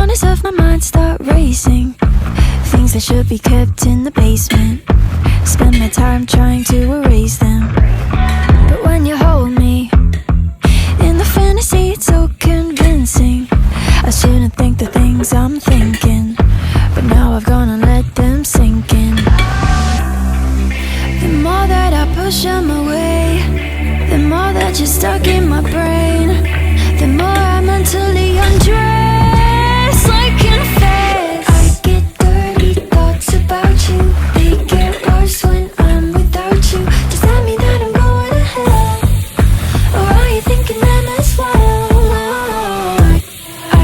corners of my mind start racing. Things that should be kept in the basement. Spend my time trying to erase them. But when you hold me in the fantasy, it's so convincing. I shouldn't think the things I'm thinking, but now I've gone and let them sink in. The more that I push them away, the more that you're stuck in my brain. The more I mentally undress like in a phase. I get dirty thoughts about you. They get worse when I'm without you. Does that mean that I'm going to hell? Or are you thinking them as well?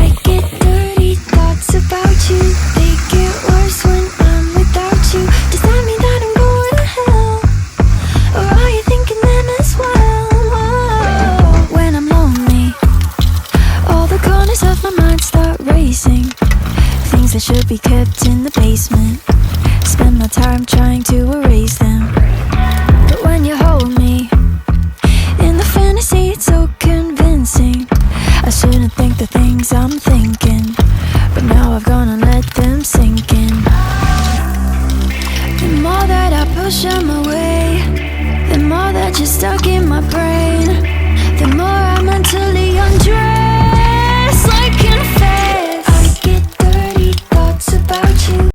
I get dirty thoughts about you. They get worse when I'm without you. Does that mean that I'm going to hell? Or are you thinking them as well? When I'm lonely, all the corners of my mind start racing. Things that should be kept in the basement. Spend my time trying to erase them. But when you hold me in the fantasy, it's so convincing. I shouldn't think the things I'm thinking, but now I've gone and let them sink in. The more that I push them away, the more that you're stuck in my brain. The more I mentally undress